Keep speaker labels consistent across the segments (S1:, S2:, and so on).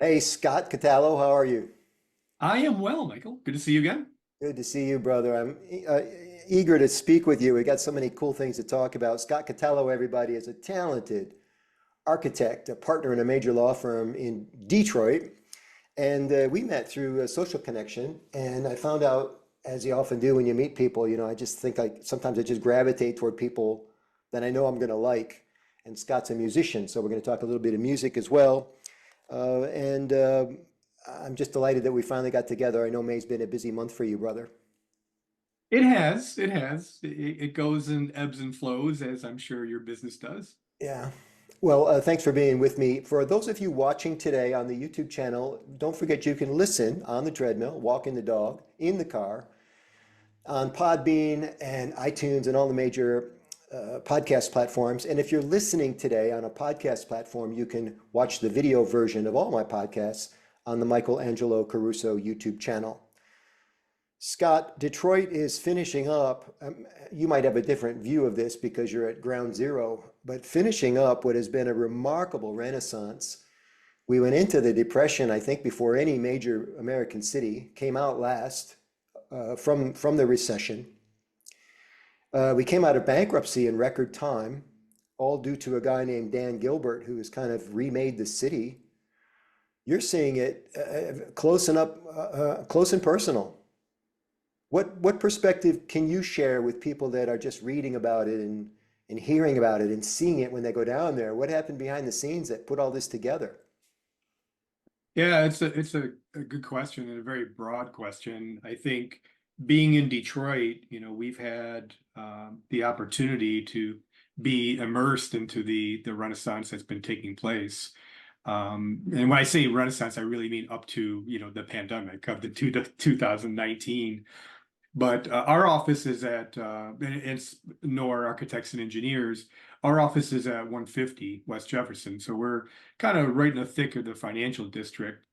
S1: Hey, Scott Catallo, how are you?
S2: I am well, Michael. Good to see you again.
S1: Good to see you, brother. I'm eager to speak with you. We got so many cool things to talk about. Scott Catallo, everybody, is a talented architect, a partner in a major law firm in Detroit. And we met through a social connection. And I found out, as you often do when you meet people, I just think sometimes I just gravitate toward people that I know I'm going to like. And Scott's a musician, so we're going to talk a little bit of music as well. And I'm just delighted that we finally got together. I know May's been a busy month for you, brother.
S2: It has, it has. It goes in ebbs and flows, as I'm sure your business does.
S1: Yeah. Well, thanks for being with me. For those of you watching today on the YouTube channel, don't forget you can listen on the treadmill, walking the dog, in the car, on Podbean and iTunes and all the major podcast platforms. And if you're listening today on a podcast platform, you can watch the video version of all my podcasts on the Michael Angelo Caruso YouTube channel. Scott, Detroit is finishing up. You might have a different view of this because you're at ground zero, but finishing up what has been a remarkable renaissance. We went into the Depression, I think, before any major American city came out last from the recession. We came out of bankruptcy in record time, all due to a guy named Dan Gilbert who has kind of remade the city. You're seeing it close and personal. What perspective can you share with people that are just reading about it and hearing about it and seeing it when they go down there? What happened behind the scenes that put all this together?
S2: Yeah, it's a good question and a very broad question. I think being in Detroit, we've had the opportunity to be immersed into the Renaissance that's been taking place. And when I say Renaissance, I really mean up to, the pandemic of the 2019. But our office is at, and it's Norr Architects and Engineers. Our office is at 150 West Jefferson. So we're kind of right in the thick of the financial district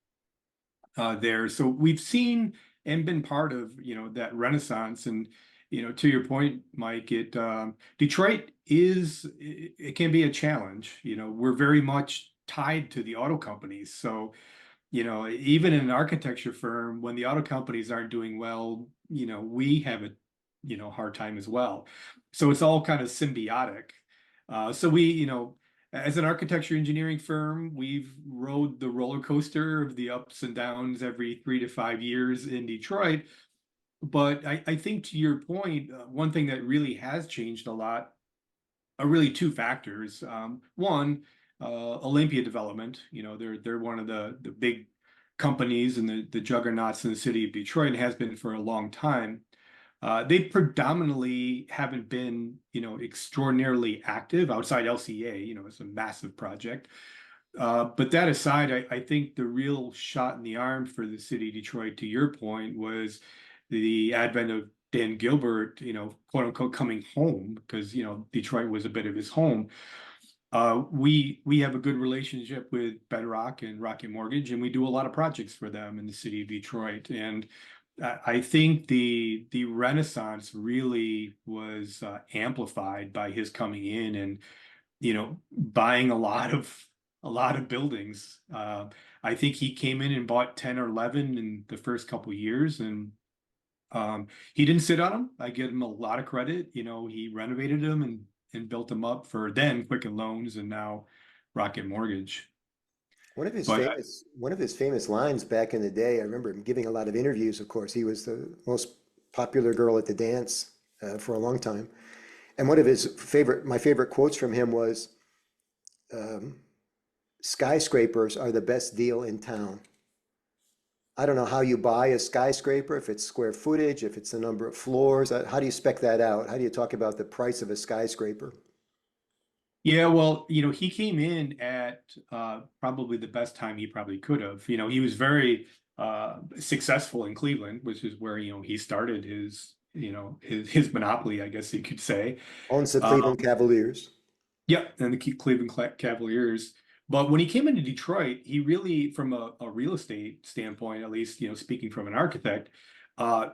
S2: there. So we've seen and been part of, that renaissance. And, to your point, Mike, Detroit it can be a challenge. We're very much tied to the auto companies. So even in an architecture firm, when the auto companies aren't doing well, we have a, hard time as well. So it's all kind of symbiotic. So as an architecture engineering firm, we've rode the roller coaster of the ups and downs every 3 to 5 years in Detroit. But I think to your point, one thing that really has changed a lot are really two factors. One, Olympia Development. They're one of the big companies and the juggernauts in the city of Detroit and has been for a long time. They predominantly haven't been, extraordinarily active outside LCA. It's a massive project. But that aside, I think the real shot in the arm for the city of Detroit, to your point, was the advent of Dan Gilbert, quote unquote, coming home because, Detroit was a bit of his home. We have a good relationship with Bedrock and Rocket Mortgage, and we do a lot of projects for them in the city of Detroit. And I think the Renaissance really was amplified by his coming in and buying a lot of buildings. I think he came in and bought 10 or 11 in the first couple of years, and he didn't sit on them. I give him a lot of credit. He renovated them and built them up for then Quicken Loans and now Rocket Mortgage. But
S1: One of his famous lines back in the day, I remember him giving a lot of interviews, of course. He was the most popular girl at the dance for a long time. And one of my favorite quotes from him was, um, skyscrapers are the best deal in town. I don't know how you buy a skyscraper, if it's square footage, if it's the number of floors. How do you spec that out? How do you talk about the price of a skyscraper?
S2: yeah, well, he came in at probably the best time he probably could have. He was very successful in Cleveland, which is where, he started his monopoly, I guess you could say.
S1: Owns the
S2: Um,
S1: Cleveland Cavaliers.
S2: Yeah, and the Cleveland Cavaliers. But when he came into Detroit, he really, from a real estate standpoint, at least, speaking from an architect, uh,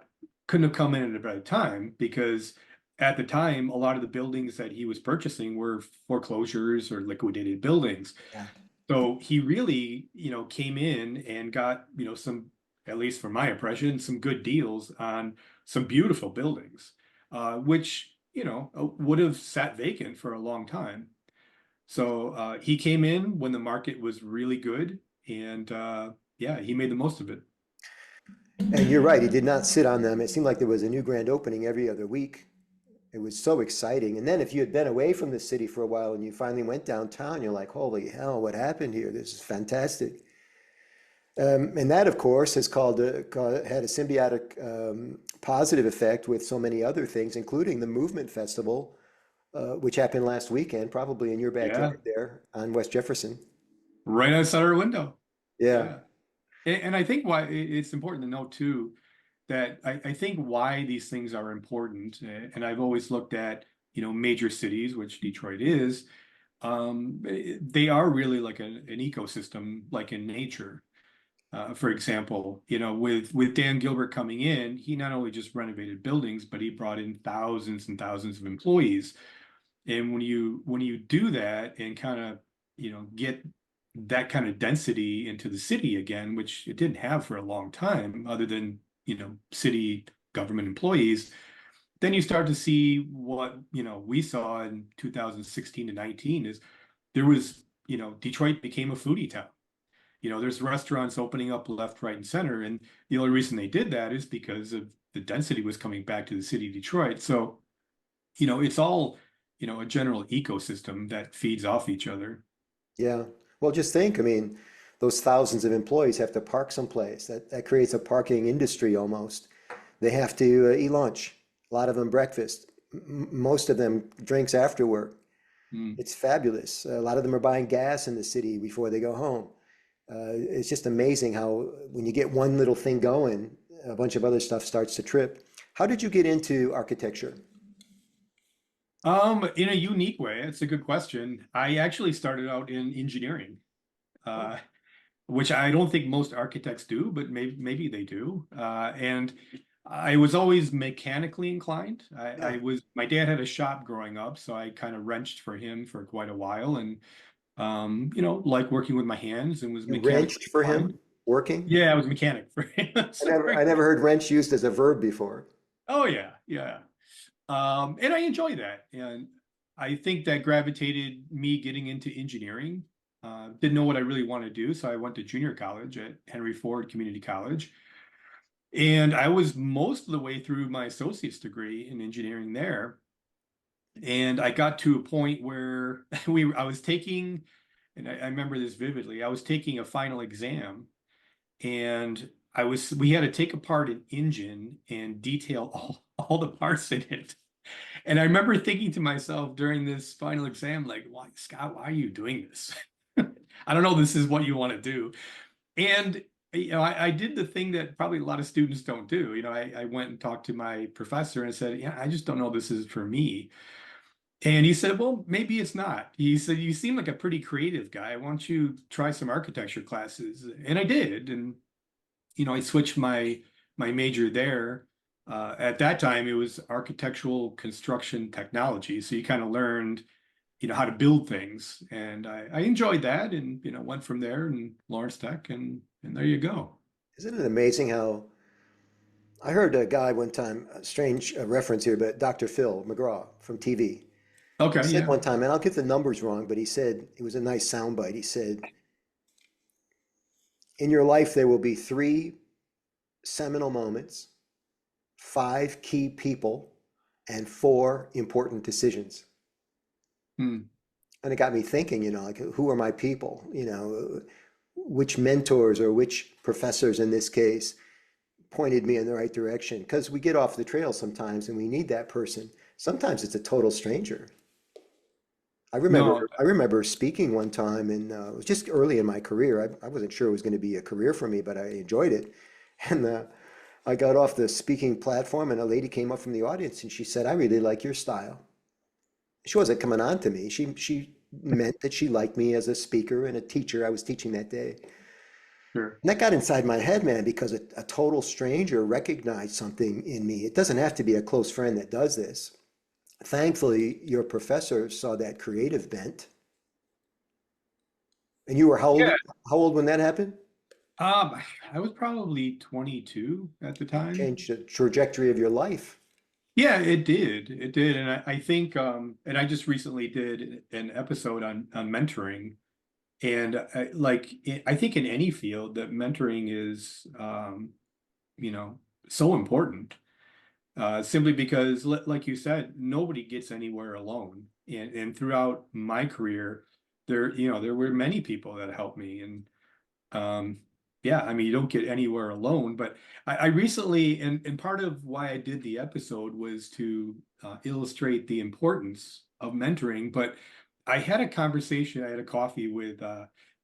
S2: couldn't have come in at a better time because at the time, a lot of the buildings that he was purchasing were foreclosures or liquidated buildings.
S1: Yeah.
S2: So he really, came in and got, some, at least from my impression, some good deals on some beautiful buildings, which, would have sat vacant for a long time. So he came in when the market was really good, and yeah, he made the most of it.
S1: And you're right, he did not sit on them. It seemed like there was a new grand opening every other week. It was so exciting. And then if you had been away from the city for a while and you finally went downtown, you're like, holy hell, what happened here? This is fantastic. And that, of course, has had a symbiotic positive effect with so many other things, including the Movement Festival, which happened last weekend, probably in your
S2: Yeah,
S1: backyard there on West Jefferson.
S2: right outside our window.
S1: Yeah,
S2: Yeah. And I think why it's important to note too that I think why these things are important, and I've always looked at, major cities, which Detroit is, they are really like an ecosystem, like in nature. For example, with Dan Gilbert coming in, he not only just renovated buildings, but he brought in thousands and thousands of employees. And when you do that and kind of, get that kind of density into the city again, which it didn't have for a long time, other than, city government employees, then you start to see what, we saw in 2016 to 19 is there was, Detroit became a foodie town. There's restaurants opening up left, right, and center. And the only reason they did that is because of the density was coming back to the city of Detroit. So, it's all, a general ecosystem that feeds off each other.
S1: yeah. Well, just think, I mean, those thousands of employees have to park someplace. That creates a parking industry almost. They have to eat lunch, a lot of them breakfast, most of them drinks after work.
S2: Mm.
S1: It's fabulous. A lot of them are buying gas in the city before they go home. It's just amazing how when you get one little thing going, a bunch of other stuff starts to trip. How did you get into architecture?
S2: In a unique way, it's a good question. I actually started out in engineering, uh, which I don't think most architects do, but maybe they do. And I was always mechanically inclined. I
S1: Yeah.
S2: was my dad had a shop growing up, so I kind of wrenched for him for quite a while, and like working with my hands and was
S1: You
S2: mechanically
S1: wrenched for
S2: inclined.
S1: him working?
S2: Yeah, I was a mechanic for him.
S1: I
S2: Sorry.
S1: never heard wrench used as a verb before.
S2: Oh yeah, yeah. And I enjoy that. And I think that gravitated me getting into engineering. Didn't know what I really wanted to do, so I went to junior college at Henry Ford Community College. And I was most of the way through my associate's degree in engineering there. And I got to a point where I was taking, and I remember this vividly, I was taking a final exam and we had to take apart an engine and detail all the parts in it. And I remember thinking to myself during this final exam, like, why, Scott, why are you doing this? I don't know, this is what you want to do. And, I did the thing that probably a lot of students don't do. I went and talked to my professor and said, yeah, I just don't know this is for me. And he said, well, maybe it's not. He said, you seem like a pretty creative guy. Why don't you try some architecture classes? And I did. And I switched my major there. At that time, it was architectural construction technology. So you kind of learned, how to build things, and I enjoyed that, and went from there in Lawrence Tech, and there you go.
S1: Isn't it amazing how I heard a guy one time, a strange reference here, but Dr. Phil McGraw from TV. He
S2: Okay,
S1: said
S2: yeah.
S1: one time, and I'll get the numbers wrong, but he said, it was a nice soundbite. He said, in your life, there will be three seminal moments, five key people, and four important decisions.
S2: Hmm.
S1: And it got me thinking, like, who are my people? Which mentors or which professors in this case pointed me in the right direction? Because we get off the trail sometimes and we need that person. Sometimes it's a total stranger.
S2: No,
S1: I remember speaking one time, and it was just early in my career. I wasn't sure it was going to be a career for me, but I enjoyed it. And I got off the speaking platform, and a lady came up from the audience, and she said, "I really like your style." She wasn't coming on to me. She meant that she liked me as a speaker and a teacher. I was teaching that day.
S2: sure.
S1: And that got inside my head, man, because a total stranger recognized something in me. It doesn't have to be a close friend that does this. Thankfully, your professor saw that creative bent. And you were
S2: Yeah.
S1: how old when that happened?
S2: Um, I was probably 22 at the time.
S1: Changed the trajectory of your life.
S2: Yeah, it did. It did. And I think and I just recently did an episode on mentoring. And I think in any field that mentoring is you know, so important. Simply because like you said, nobody gets anywhere alone. And throughout my career, there were many people that helped me. And um, yeah, I mean, you don't get anywhere alone, but I recently, and part of why I did the episode was to illustrate the importance of mentoring. But I had a conversation, I had a coffee with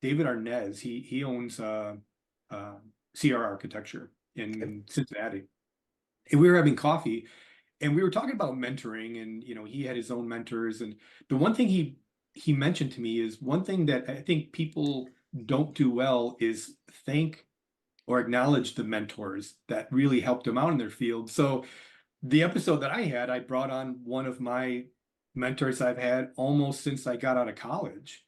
S2: David Arnez. He owns uh, CR Architecture
S1: Okay.
S2: in Cincinnati. And we were having coffee and we were talking about mentoring and he had his own mentors. And the one thing he mentioned to me is one thing that I think people don't do well is thank or acknowledge the mentors that really helped them out in their field. So the episode that I had, I brought on one of my mentors I've had almost since I got out of college,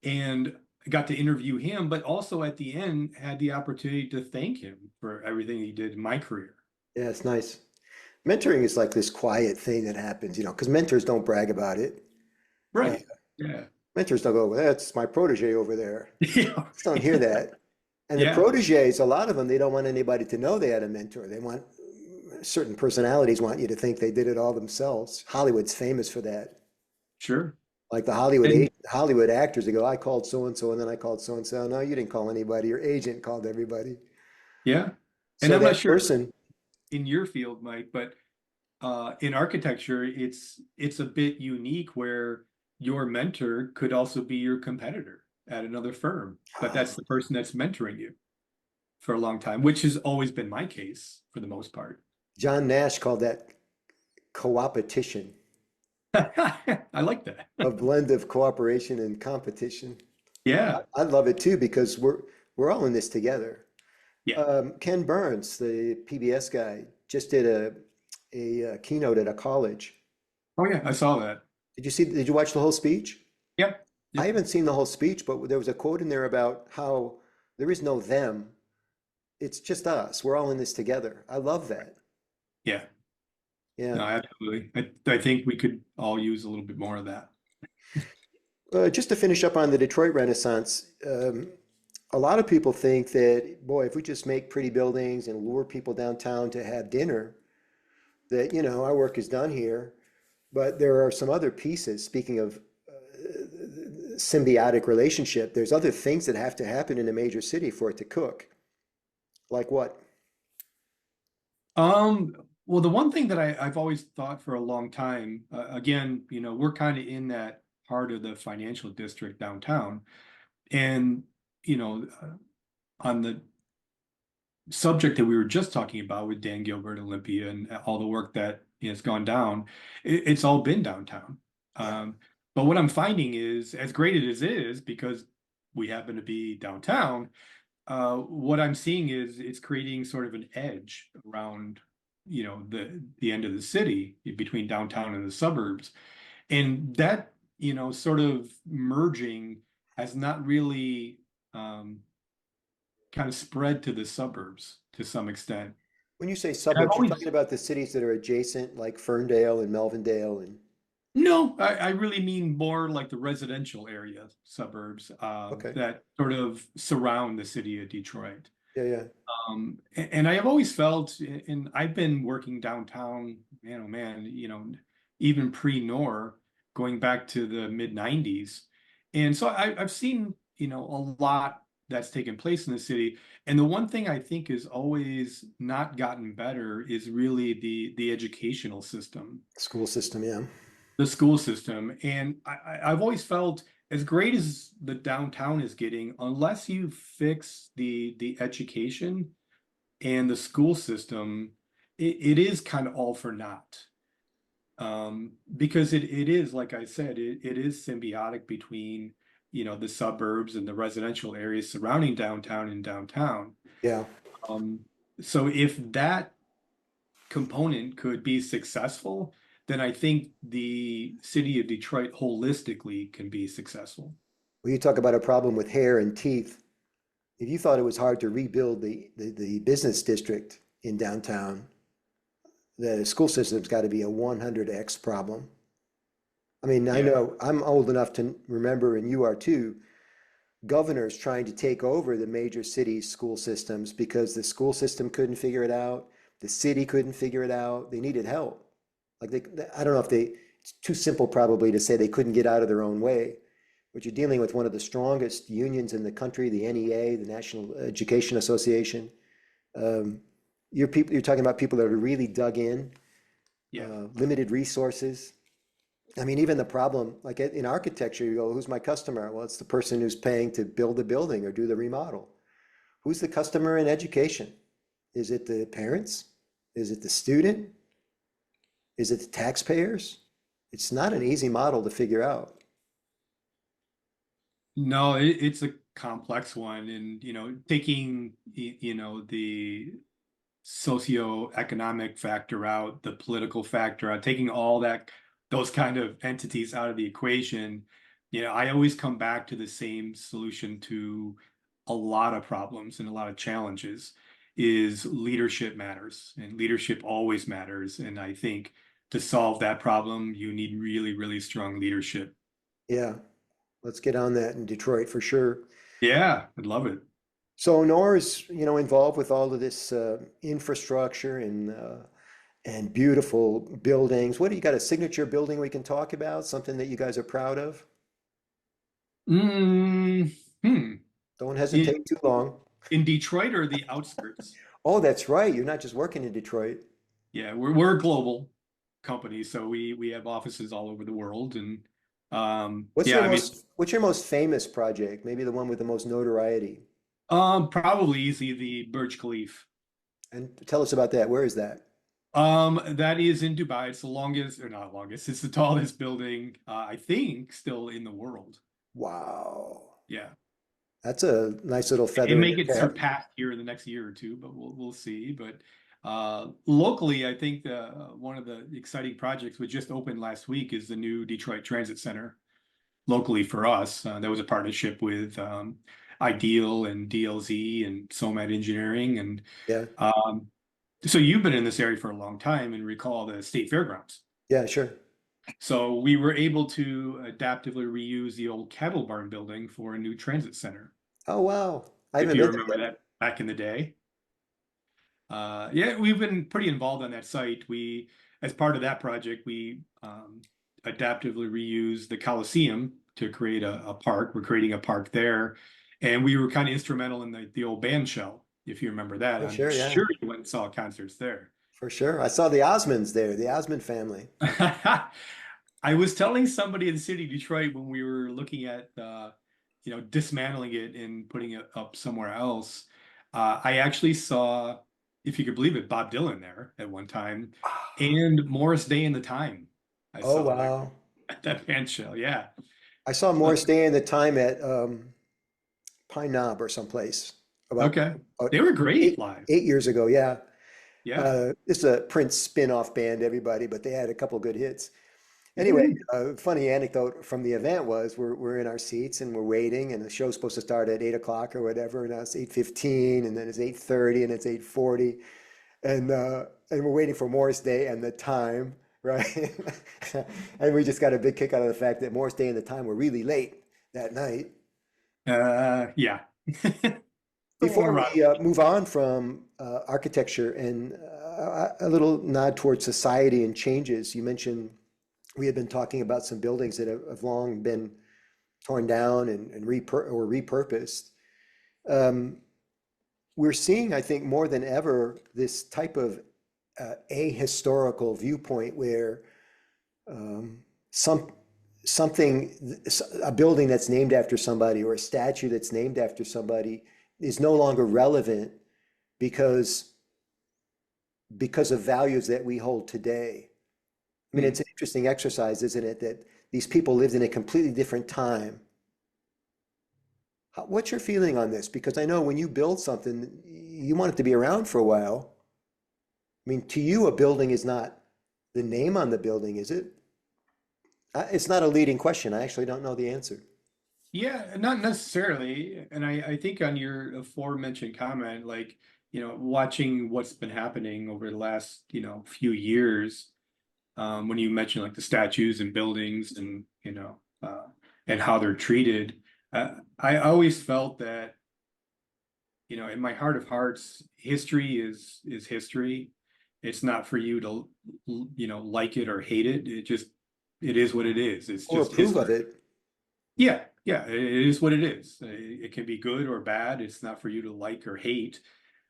S2: and I got to interview him, but also at the end had the opportunity to thank him for everything he did in my career.
S1: Yeah, it's nice. Mentoring is like this quiet thing that happens, because mentors don't brag about it. Uh,
S2: Right. Yeah.
S1: mentors don't go, well, that's my protege over there.
S2: Yeah.
S1: Just don't hear that. And the
S2: Yeah.
S1: proteges, a lot of them, they don't want anybody to know they had a mentor. They want certain personalities want you to think they did it all themselves. Hollywood's famous for that.
S2: Sure.
S1: Like the
S2: And
S1: Hollywood actors, they go, I called so and so, and then I called so and so. No, you didn't call anybody. Your agent called everybody.
S2: yeah. And
S1: So
S2: I'm not
S1: that
S2: sure
S1: person,
S2: in your field, Mike, but in architecture, it's a bit unique where your mentor could also be your competitor at another firm, but that's the person that's mentoring you for a long time, which has always been my case for the most part.
S1: John Nash called that coopetition,
S2: I like that.
S1: a blend of cooperation and competition.
S2: Yeah.
S1: I love it too because we're all in this together.
S2: Yeah.
S1: Ken Burns, the PBS guy, just did a keynote at a college.
S2: Oh yeah, I saw that.
S1: Did you watch the whole speech?
S2: Yep.
S1: I
S2: Yep.
S1: haven't seen the whole speech, but there was a quote in there about how there is no them. It's just us. We're all in this together. I love that.
S2: Yeah.
S1: Yeah.
S2: No, absolutely. I think we could all use a little bit more of that.
S1: Just to finish up on the Detroit Renaissance, a lot of people think that, boy, if we just make pretty buildings and lure people downtown to have dinner, that, our work is done here. But there are some other pieces. Speaking of symbiotic relationship, there's other things that have to happen in a major city for it to cook. Like what?
S2: Um, well, the one thing that I've always thought for a long time, again, we're kind of in that part of the financial district downtown, and you know, uh, on the subject that we were just talking about with Dan Gilbert, Olympia, and all the work that has gone down, it's all been downtown.
S1: Yeah.
S2: But what I'm finding is, as great as it is, because we happen to be downtown, what I'm seeing is it's creating sort of an edge around, the end of the city between downtown and the suburbs. And that, sort of merging has not really kind of spread to the suburbs to some extent.
S1: When you say
S2: And I've
S1: suburbs, you're talking
S2: always
S1: about the cities that are adjacent, like Ferndale and Melvindale and
S2: No, I really mean more like the residential area suburbs
S1: okay.
S2: that sort of surround the city of Detroit.
S1: Yeah, yeah.
S2: And I have always felt, and I've been working downtown, man, oh man, even pre-Norr, going back to the mid 90s. And so I've seen, a lot that's taken place in the city. And the one thing I think is always not gotten better is really the educational system,
S1: School system, yeah.
S2: the school system. And I've always felt as great as the downtown is getting, unless you fix the education and the school system, it is kind of all for naught. Because it is, like I said, it is symbiotic between, the suburbs and the residential areas surrounding downtown and downtown.
S1: Yeah.
S2: Um, so if that component could be successful, then I think the city of Detroit holistically can be successful.
S1: Well, you talk about a problem with hair and teeth. If you thought it was hard to rebuild the business district in downtown, the school system's got to be a 100x problem. I mean, I
S2: Yeah.
S1: know I'm old enough to remember, and you are too, governors trying to take over the major cities' school systems because the school system couldn't figure it out, the city couldn't figure it out. They needed help. Like I don't know if they, it's too simple probably to say they couldn't get out of their own way, but you're dealing with one of the strongest unions in the country, the NEA, the National Education Association. Um, you're talking about people that are really dug in,
S2: Yeah.
S1: limited resources. I mean, even the problem, like in architecture, you go, who's my customer? Well, it's the person who's paying to build the building or do the remodel. Who's the customer in education? Is it the parents? Is it the student? Is it the taxpayers? It's not an easy model to figure out.
S2: No, it's a complex one, and taking the socioeconomic factor out, the political factor out, taking all those kind of entities out of the equation, I always come back to the same solution to a lot of problems and a lot of challenges is leadership matters, and leadership always matters. And I think to solve that problem, you need really, really strong leadership.
S1: Yeah, let's get on that in Detroit for sure.
S2: Yeah, I'd love it.
S1: So Nor's, involved with all of this infrastructure and beautiful buildings. What do you got, a signature building we can talk about? Something that you guys are proud of?
S2: Mm, hmm.
S1: Don't
S2: In,
S1: hesitate too long.
S2: in Detroit or the outskirts?
S1: Oh, that's right. You're not just working in Detroit.
S2: Yeah, we're a global company, so we have offices all over the world, and yeah, I mean,
S1: What's your most famous project? Maybe the one with the most notoriety.
S2: probably easy the Birch Leaf.
S1: And tell us about that. Where is that?
S2: That is in Dubai. It's the longest, or not longest, it's the tallest building, I think, still in the world.
S1: Wow.
S2: Yeah.
S1: That's a nice little
S2: It
S1: feather in
S2: may
S1: your
S2: get
S1: cap.
S2: surpassed here in the next year or two, but we'll see. But locally, I think one of the exciting projects which just opened last week is the new Detroit Transit Center. Locally for us, that was a partnership with Ideal and DLZ and SOMAT Engineering, and
S1: Yeah.
S2: um, so you've been in this area for a long time and recall the state fairgrounds.
S1: Yeah, sure.
S2: So we were able to adaptively reuse the old cattle barn building for a new transit center.
S1: Oh, wow. I
S2: If
S1: haven't
S2: you
S1: been there
S2: remember
S1: yet.
S2: that back in the day. Yeah, we've been pretty involved on that site. As part of that project, we adaptively reused the Coliseum to create a park. We're creating a park there. And we were kind of instrumental in the old band shell, if you remember that.
S1: For
S2: I'm
S1: sure, yeah.
S2: sure you went and saw concerts there.
S1: For sure. I saw the Osmonds there, the Osmond family.
S2: I was telling somebody in the city of Detroit when we were looking at dismantling it and putting it up somewhere else. I actually saw, if you could believe it, Bob Dylan there at one time, and Morris Day and the Time. I
S1: Oh,
S2: saw there
S1: wow.
S2: at that band shell. Yeah.
S1: I saw
S2: Uh,
S1: Morris Day in the time at Pine Knob or someplace about,
S2: okay.
S1: about
S2: They were great
S1: eight,
S2: live.
S1: 8 years ago. Yeah.
S2: Yeah.
S1: It's a Prince spin-off band, everybody, but they had a couple good hits. Anyway,
S2: Mhm.
S1: funny anecdote from the event was we're in our seats and we're waiting, and the show's supposed to start at 8 o'clock or whatever, and now it's 8:15, and then it's 8:30, and it's 8:40, and we're waiting for Morris Day and the Time, right? And we just got a big kick out of the fact that Morris Day and the Time were really late that night.
S2: Yeah.
S1: Before
S2: Or
S1: we move on from architecture and a little nod towards society and changes, you mentioned we had been talking about some buildings that have long been torn down and repurposed. Um, we're seeing, I think, more than ever, this type of ahistorical viewpoint where um, some something, a building that's named after somebody or a statue that's named after somebody is no longer relevant because of values that we hold today. I mean,
S2: Hmm.
S1: it's an interesting exercise, isn't it, that these people lived in a completely different time. What's your feeling on this? Because I know when you build something, you want it to be around for a while. I mean, to you, a building is not the name on the building, is it? It's not a leading question. I actually don't know the answer.
S2: Yeah, not necessarily. And I think on your aforementioned comment, like, watching what's been happening over the last, few years, when you mentioned like the statues and buildings and how they're treated, I always felt that, in my heart of hearts, history is history. It's not for you to, like it or hate it. It is what it is. It's
S1: Or
S2: just
S1: approve of
S2: history.
S1: it.
S2: Yeah, yeah, it is what it is. It can be good or bad. It's not for you to like or hate.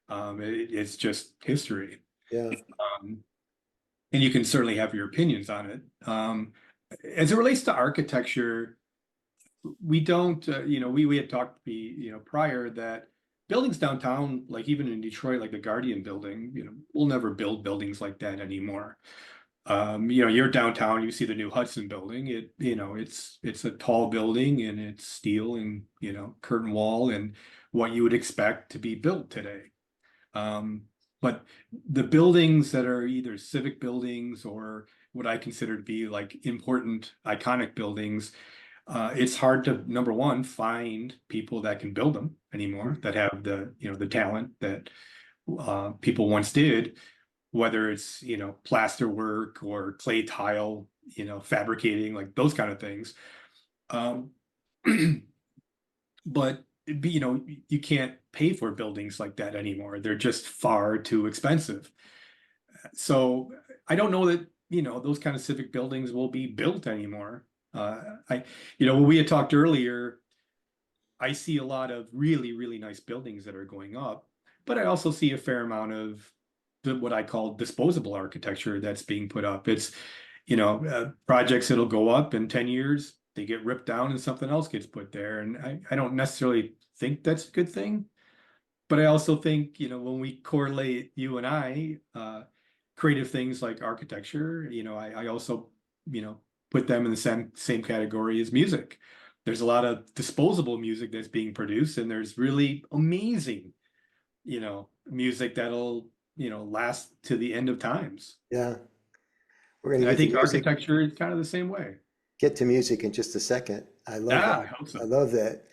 S2: It's just history.
S1: Yeah.
S2: Um, and you can certainly have your opinions on it. As it relates to architecture, we don't, we had talked, prior that buildings downtown, like even in Detroit, like the Guardian building, we'll never build buildings like that anymore. You're downtown, you see the new Hudson building. It's a tall building and it's steel and, curtain wall and what you would expect to be built today. Um, but the buildings that are either civic buildings or what I consider to be like important, iconic buildings, it's hard to, number one, find people that can build them anymore, that have the talent that people once did, whether it's, plaster work or clay tile, fabricating, like those kind of things. Um, but you can't pay for buildings like that anymore. They're just far too expensive. So I don't know that, those kind of civic buildings will be built anymore. When we had talked earlier, I see a lot of really, really nice buildings that are going up, but I also see a fair amount of what I call disposable architecture that's being put up. It's, projects that'll go up in 10 years, they get ripped down and something else gets put there. And I don't necessarily think that's a good thing. But I also think, when we correlate you and I, creative things like architecture, I also, put them in the same category as music. There's a lot of disposable music that's being produced, and there's really amazing, music that'll, last to the end of times.
S1: Yeah. We're going
S2: And
S1: to
S2: I
S1: get to
S2: think
S1: music.
S2: architecture is kind of the same way.
S1: Get to music in just a second. I love
S2: Ah, I
S1: that.
S2: hope
S1: I
S2: so.
S1: love that.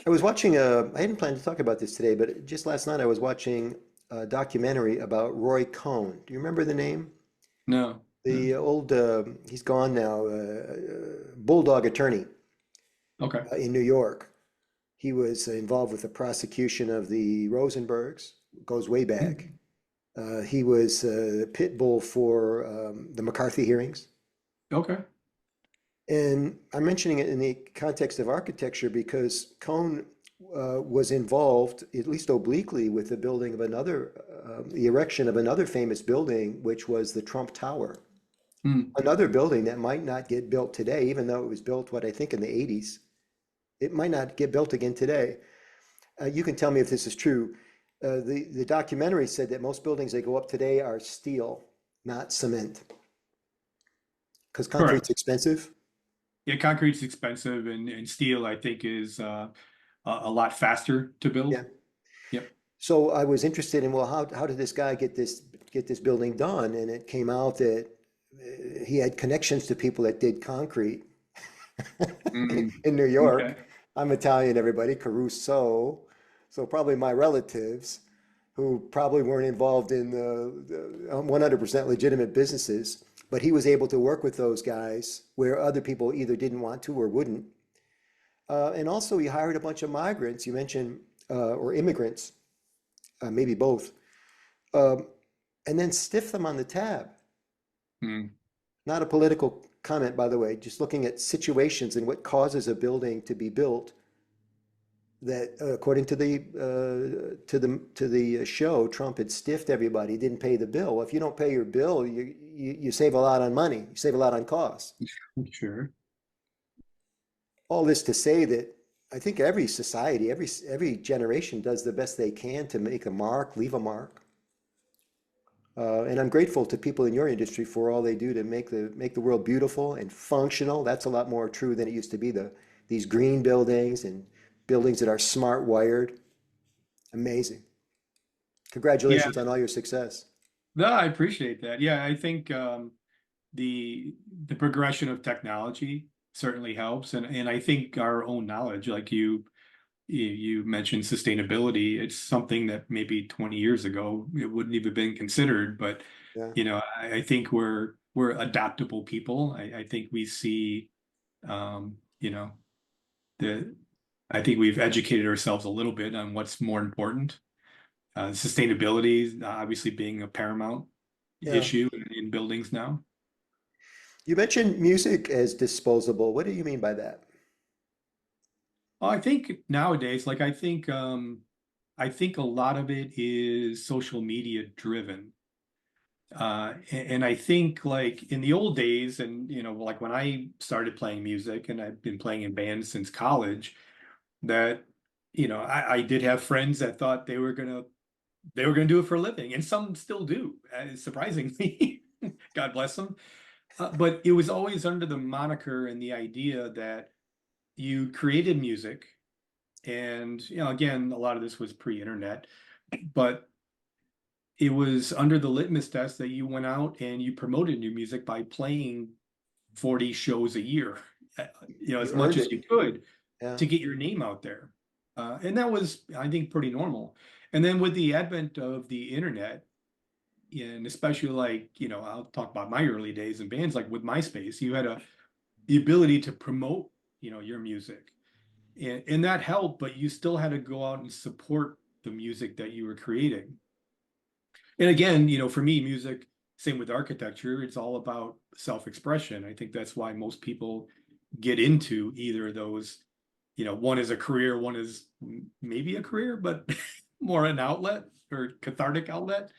S1: I was watching I hadn't planned to talk about this today, but just last night I was watching a documentary about Roy Cohn. Do you remember the name?
S2: No.
S1: The old, he's gone now, bulldog attorney
S2: Okay.
S1: in New York. He was involved with the prosecution of the Rosenbergs, goes way back.
S2: Mm.
S1: He was pit bull for the McCarthy hearings.
S2: Okay.
S1: And I'm mentioning it in the context of architecture because Cohn was involved, at least obliquely, with the building of the erection of another famous building, which was the Trump Tower.
S2: Mm.
S1: Another building that might not get built today, even though it was built, what I think, in the 80s. It might not get built again today. You can tell me if this is true. The documentary said that most buildings that go up today are steel, not cement, because concrete's
S2: Correct.
S1: expensive.
S2: Yeah, concrete's expensive and steel, I think, is a lot faster to
S1: Yeah.
S2: build. Yep.
S1: So I was interested in, well, how did this guy get this building done? And it came out that he had connections to people that did concrete
S2: Mm.
S1: in New York.
S2: Okay.
S1: I'm Italian, everybody, Caruso. So probably my relatives who probably weren't involved in the 100% legitimate businesses, but he was able to work with those guys where other people either didn't want to or wouldn't. And also he hired a bunch of migrants, you mentioned, or immigrants, maybe both, um, and then stiff them on the tab.
S2: Mm.
S1: Not a political comment, by the way, just looking at situations and what causes a building to be built that, according to the show, Trump had stiffed everybody, didn't pay the bill. Well, if you don't pay your bill, you save a lot on money, you save a lot on costs.
S2: Sure.
S1: All this to say that I think every society, every generation does the best they can to make a mark, leave a mark. And I'm grateful to people in your industry for all they do to make the world beautiful and functional. That's a lot more true than it used to be. These green buildings and buildings that are smart wired. Amazing.
S2: Yeah.
S1: Congratulations on all your success.
S2: No, I appreciate that. Yeah, I think the progression of technology, certainly helps. And I think our own knowledge, like you mentioned sustainability, it's something that maybe 20 years ago it wouldn't even been considered. But
S1: Yeah.
S2: I think we're adaptable people. I think we see you know, the I think we've educated ourselves a little bit on what's more important. Sustainability obviously being a paramount
S1: Yeah.
S2: issue in buildings now.
S1: You mentioned music as disposable. What do you mean by that?
S2: Well, I think nowadays, like I think a lot of it is social media driven. And I think like in the old days, and like when I started playing music, and I've been playing in bands since college, that I did have friends that thought they were gonna do it for a living, and some still do, surprisingly. God bless them. But it was always under the moniker and the idea that you created music, and again, a lot of this was pre-internet, but it was under the litmus test that you went out and you promoted new music by playing 40 shows a year,
S1: You
S2: as much
S1: earned
S2: as
S1: it.
S2: you could
S1: Yeah.
S2: to get your name out there. And that was, I think, pretty normal. And then with the advent of the internet, and especially like, I'll talk about my early days in bands, like with MySpace, you had the ability to promote, your music. And that helped, but you still had to go out and support the music that you were creating. And again, for me, music, same with architecture, it's all about self-expression. I think that's why most people get into either of those. One is a career, one is maybe a career, but more an outlet or cathartic outlet.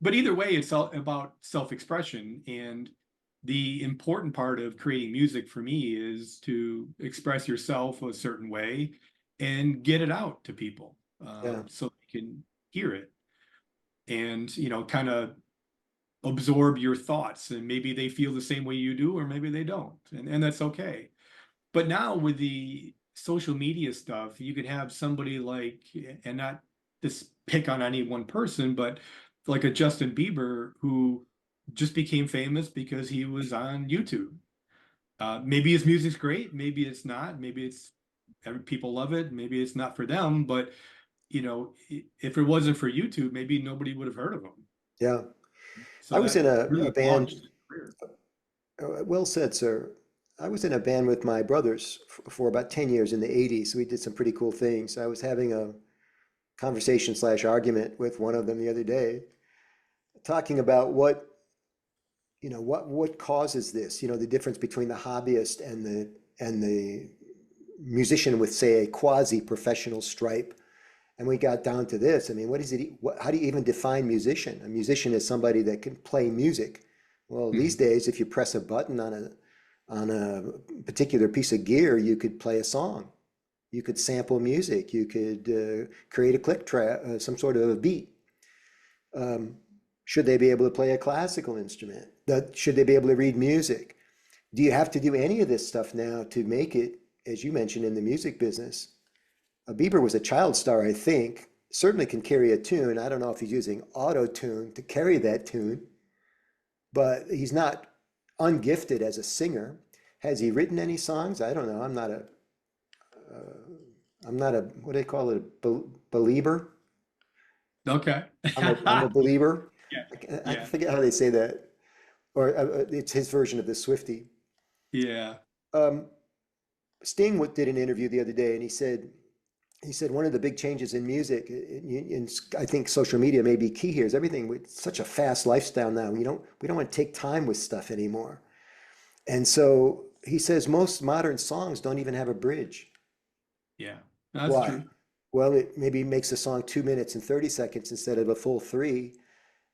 S2: But either way, it's all about self-expression. And the important part of creating music for me is to express yourself a certain way and get it out to people,
S1: Yeah.
S2: so they can hear it and, kind of absorb your thoughts. And maybe they feel the same way you do, or maybe they don't. And that's okay. But now with the social media stuff, you could have somebody like, and not just pick on any one person, but like a Justin Bieber who just became famous because he was on YouTube. Maybe his music's great, maybe it's not, maybe people love it, maybe it's not for them, but if it wasn't for YouTube, maybe nobody would have heard of him.
S1: Yeah.
S2: So
S1: I was in
S2: that
S1: a
S2: really
S1: band.
S2: launched his career.
S1: Well said, sir. I was in a band with my brothers for about 10 years in the 80s. We did some pretty cool things. I was having a conversation slash argument with one of them the other day, talking about what causes this, the difference between the hobbyist and the musician with, say, a quasi-professional stripe. And we got down to this. I mean, what is it? How do you even define musician? A musician is somebody that can play music. Well, these
S2: Mhm.
S1: days, if you press a button on a particular piece of gear, you could play a song. You could sample music. You could create a click track, some sort of a beat. Um, should they be able to play a classical instrument? Should they be able to read music? Do you have to do any of this stuff now to make it, as you mentioned, in the music business? Bieber was a child star, I think. Certainly can carry a tune. I don't know if he's using auto tune to carry that tune, but he's not ungifted as a singer. Has he written any songs? I don't know. I'm not a what do they call it? A believer.
S2: Okay.
S1: I'm a believer.
S2: Yeah.
S1: I
S2: Yeah.
S1: forget how they say that, or it's his version of the Swiftie.
S2: Yeah.
S1: Um, Sting did an interview the other day, and he said one of the big changes in music, and I think social media may be key here, is everything with such a fast lifestyle now. We don't want to take time with stuff anymore. And so he says most modern songs don't even have a bridge.
S2: Yeah. That's
S1: Why?
S2: true.
S1: Well, it maybe makes the song 2 minutes and 30 seconds instead of a full three.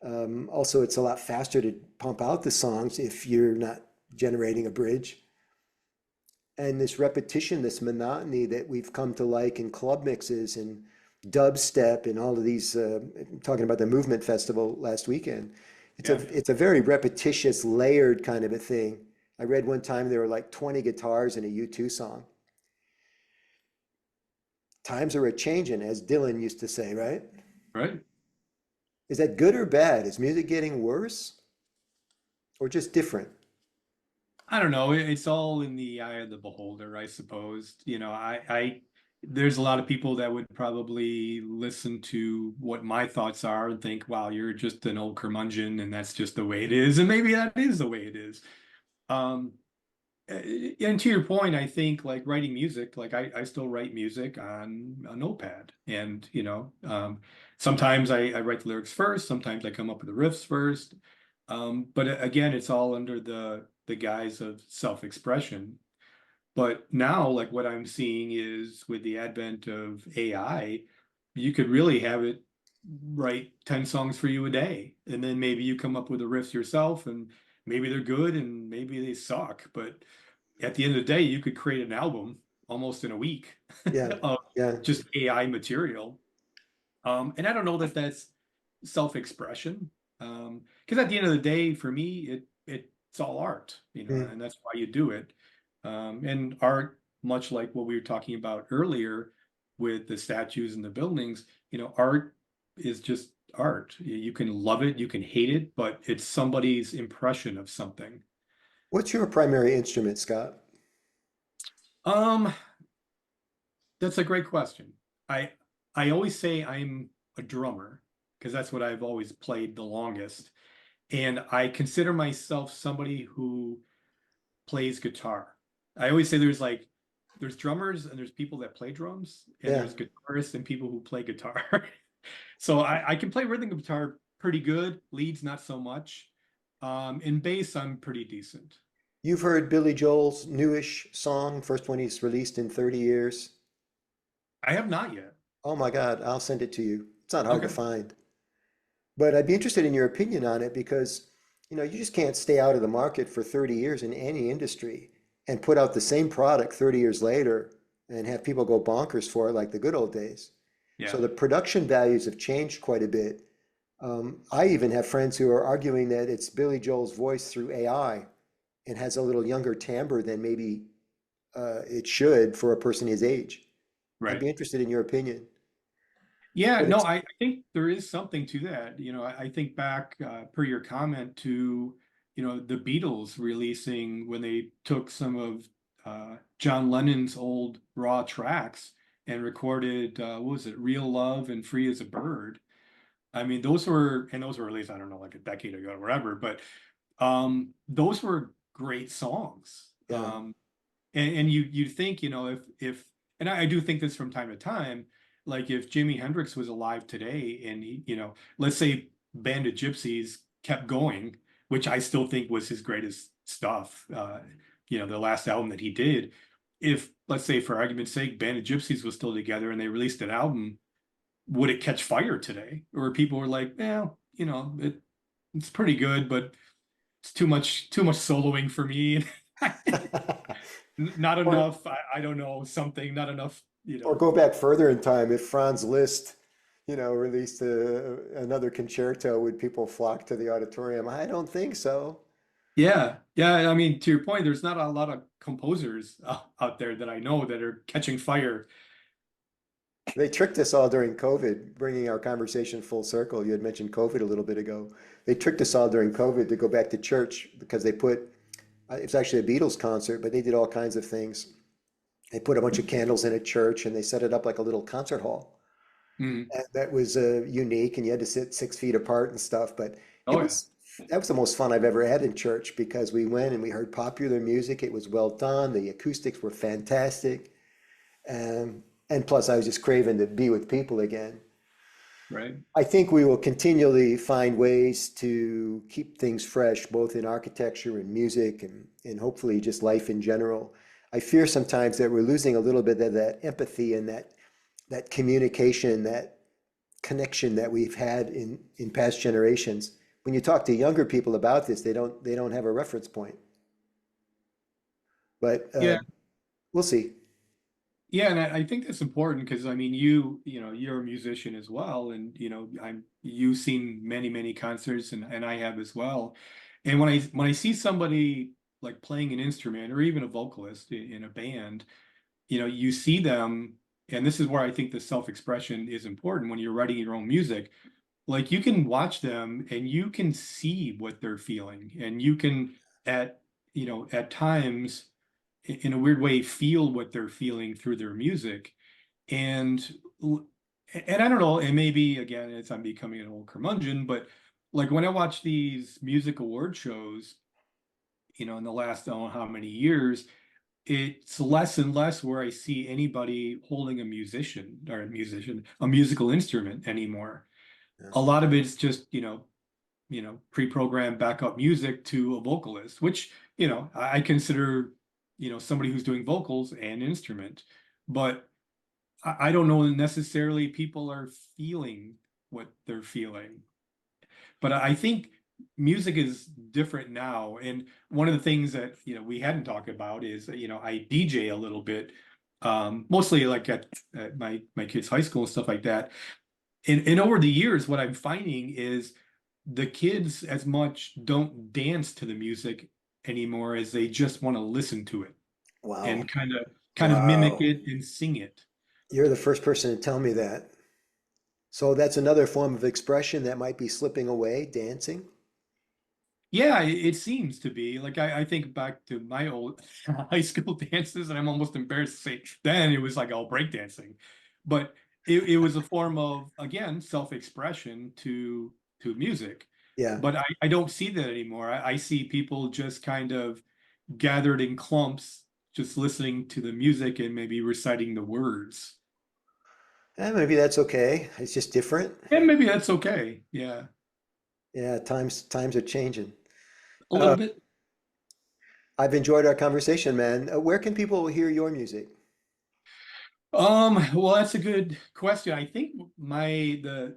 S1: Also, it's a lot faster to pump out the songs if you're not generating a bridge. And this repetition, this monotony that we've come to like in club mixes and dubstep and all of these, talking about the Movement Festival last weekend, it's a
S2: Yeah.
S1: it's a very repetitious, layered kind of a thing. I read one time there were like 20 guitars in a U2 song. Times are a changing, as Dylan used to say, right?
S2: Right.
S1: Is that good or bad? Is music getting worse or just different?
S2: I don't know. It's all in the eye of the beholder, I suppose. There's a lot of people that would probably listen to what my thoughts are and think, wow, you're just an old curmudgeon and that's just the way it is. And maybe that is the way it is. Um, and to your point, I think like writing music, like I still write music on a notepad. And, sometimes I write the lyrics first, sometimes I come up with the riffs first. But again, it's all under the guise of self-expression. But now, like what I'm seeing is with the advent of AI, you could really have it write 10 songs for you a day. And then maybe you come up with the riffs yourself, and maybe they're good and maybe they suck. But at the end of the day, you could create an album almost in a week
S1: Yeah,
S2: of
S1: yeah.
S2: just AI material. And I don't know that that's self-expression. Because at the end of the day, for me, it's all art,
S1: Mm.
S2: and that's why you do it. And art, much like what we were talking about earlier with the statues and the buildings, art is just art. You can love it, you can hate it, but it's somebody's impression of something.
S1: What's your primary instrument, Scott?
S2: Um, that's a great question. I I always say I'm a drummer because that's what I've always played the longest. And I consider myself somebody who plays guitar. I always say there's drummers and there's people that play drums, and
S1: Yeah.
S2: there's guitarists and people who play guitar. So I can play rhythm guitar pretty good, leads not so much. In bass, I'm pretty decent.
S1: You've heard Billy Joel's newish song, first one he's released in 30 years.
S2: I have not yet.
S1: Oh my God, I'll send it to you. It's not hard to
S2: Okay.
S1: find. But I'd be interested in your opinion on it because, you just can't stay out of the market for 30 years in any industry and put out the same product 30 years later and have people go bonkers for it like the good old days. So
S2: Yeah.
S1: the production values have changed quite a bit. I even have friends who are arguing that it's Billy Joel's voice through AI and has a little younger timbre than maybe it should for a person his age. I'd
S2: Right.
S1: be interested in your opinion.
S2: Yeah,
S1: But
S2: no,
S1: it's,
S2: I think there is something to that. I think back per your comment to, the Beatles releasing when they took some of John Lennon's old raw tracks and recorded, what was it, Real Love and Free as a Bird. I mean, those were released, I don't know, like a decade ago or whatever, but those were great songs.
S1: yeah,
S2: And you think, and I do think this from time to time, like if Jimi Hendrix was alive today and let's say Band of Gypsies kept going, which I still think was his greatest stuff, the last album that he did. If, let's say, for argument's sake, Band of Gypsies was still together and they released an album, would it catch fire today? Or people were like, well, it's pretty good, but it's too much soloing for me. Not
S1: or
S2: enough. I don't know, something, not enough,
S1: or go back further in time. If Franz Liszt, released another concerto, would people flock to the auditorium? I don't think so.
S2: Yeah. Yeah. I mean, to your point, there's not a lot of composers out there that I know that are catching fire.
S1: They tricked us all during COVID, bringing our conversation full circle. You had mentioned COVID a little bit ago. They tricked us all during COVID to go back to church because they put, it's actually a Beatles concert, but they did all kinds of things. They put a bunch of candles in a church and they set it up like a little concert hall.
S2: Mm.
S1: And that was unique, and you had to sit 6 feet apart and stuff. But it
S2: Oh, yeah.
S1: was that was the most fun I've ever had in church because we went and we heard popular music. It was well done. The acoustics were fantastic, and plus I was just craving to be with people again.
S2: Right.
S1: I think we will continually find ways to keep things fresh, both in architecture and music and hopefully just life in general. I fear sometimes that we're losing a little bit of that empathy and that communication, that connection that we've had in past generations. When you talk to younger people about this, they don't have a reference point. But
S2: Yeah.
S1: we'll see.
S2: Yeah. And I think that's important because I mean, you're a musician as well. And, you've seen many, many concerts and I have as well. And when I see somebody like playing an instrument or even a vocalist in a band, you see them, and this is where I think the self-expression is important when you're writing your own music. Like you can watch them and you can see what they're feeling, and you can at at times in a weird way feel what they're feeling through their music. And and I don't know, and maybe again, it's I'm becoming an old curmudgeon, but like when I watch these music award shows, in the last I don't know how many years, it's less and less where I see anybody holding a musical instrument anymore.
S1: Yeah.
S2: A lot of it's just, pre-programmed backup music to a vocalist, which, I consider, somebody who's doing vocals an instrument. But I don't know necessarily people are feeling what they're feeling. But I think music is different now. And one of the things that, we hadn't talked about is, I DJ a little bit, mostly like at my kids' high school and stuff like that. And over the years, what I'm finding is the kids as much don't dance to the music anymore as they just want to listen to it
S1: Wow.
S2: and kind of mimic
S1: Wow.
S2: it and sing it.
S1: You're the first person to tell me that. So that's another form of expression that might be slipping away, dancing.
S2: Yeah, it seems to be. Like I think back to my old high school dances, and I'm almost embarrassed to say then it was like all breakdancing. But it was a form of, again, self-expression to music.
S1: Yeah.
S2: But I don't see that anymore. I see people just kind of gathered in clumps, just listening to the music and maybe reciting the words.
S1: Maybe that's okay. It's just different.
S2: And maybe that's okay. Yeah,
S1: Yeah, times are changing.
S2: a
S1: Uh,
S2: little bit.
S1: I've enjoyed our conversation, man. Where can people hear your music?
S2: Well, that's a good question. I think the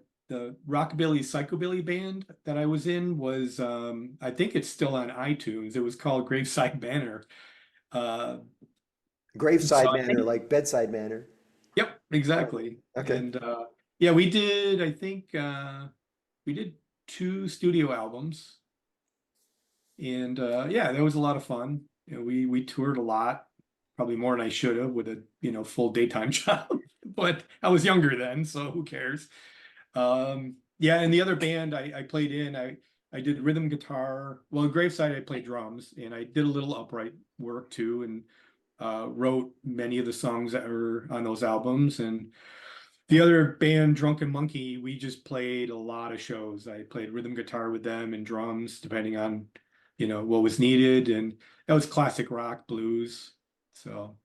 S2: rockabilly psychobilly band that I was in was I think it's still on iTunes. It was called Graveside Manner. Uh so
S1: Graveside
S2: I
S1: Manner,
S2: think
S1: like bedside manner.
S2: yep, exactly.
S1: Okay.
S2: And yeah, we did I think we did two studio albums and yeah, that was a lot of fun. We toured a lot, probably more than I should have with a, full daytime job. But I was younger then, so who cares? Yeah, and the other band I played in, I did rhythm guitar. Well, in Graveside I played drums, and I did a little upright work too, and wrote many of the songs that were on those albums. And the other band, Drunken Monkey, we just played a lot of shows. I played rhythm guitar with them and drums, depending on, what was needed, and that was classic rock, blues. So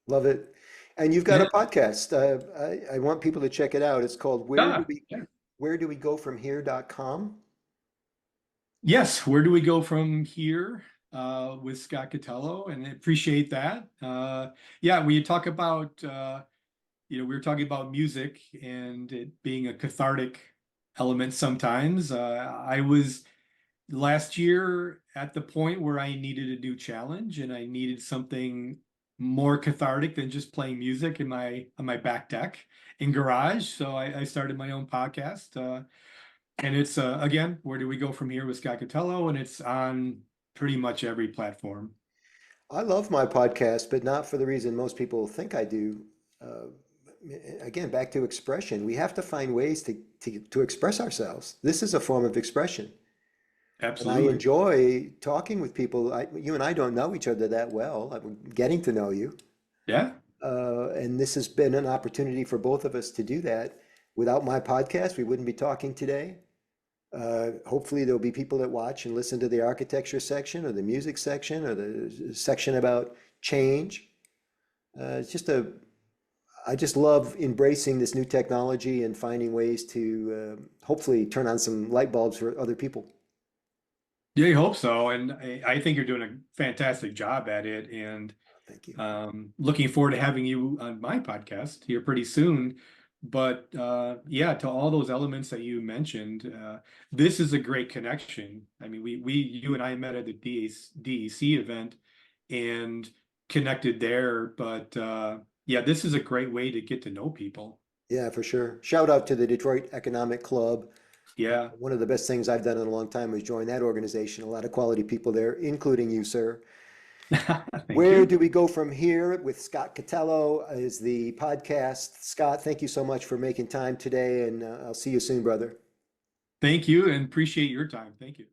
S1: Love it. And you've got
S2: yeah,
S1: a podcast. I want people to check it out. It's called
S2: yeah.
S1: Where Do We Go From Here.com.
S2: Yes, where do we go from here with Scott Catallo? And I appreciate that. Yeah, when you talk about, we were talking about music and it being a cathartic element sometimes. I was last year at the point where I needed a new challenge and I needed something more cathartic than just playing music in my on my back deck in garage. So I started my own podcast. And it's again, where do we go from here with Scott Catello? And it's on pretty much every platform.
S1: I love my podcast, but not for the reason most people think I do. Uh, Again, back to expression. We have to find ways to express ourselves. This is a form of expression. And I
S2: Absolutely.
S1: enjoy talking with people. You and I don't know each other that well. I'm getting to know you.
S2: Yeah.
S1: And this has been an opportunity for both of us to do that. Without my podcast, we wouldn't be talking today. Hopefully, there'll be people that watch and listen to the architecture section or the music section or the section about change. It's just I just love embracing this new technology and finding ways to hopefully turn on some light bulbs for other people.
S2: Yeah, you hope so. And I think you're doing a fantastic job at it. And
S1: Thank you.
S2: looking forward to having you on my podcast here pretty soon. But yeah, to all those elements that you mentioned, this is a great connection. I mean, you and I met at the DEC event and connected there. But yeah, this is a great way to get to know people.
S1: Yeah, for sure. Shout out to the Detroit Economic Club.
S2: Yeah.
S1: One of the best things I've done in a long time was join that organization. A lot of quality people there, including you, sir.
S2: Thank
S1: Where
S2: you.
S1: do we go from here with Scott Catallo is the podcast. Scott, thank you so much for making time today, and I'll see you soon, brother.
S2: Thank you and appreciate your time. Thank you.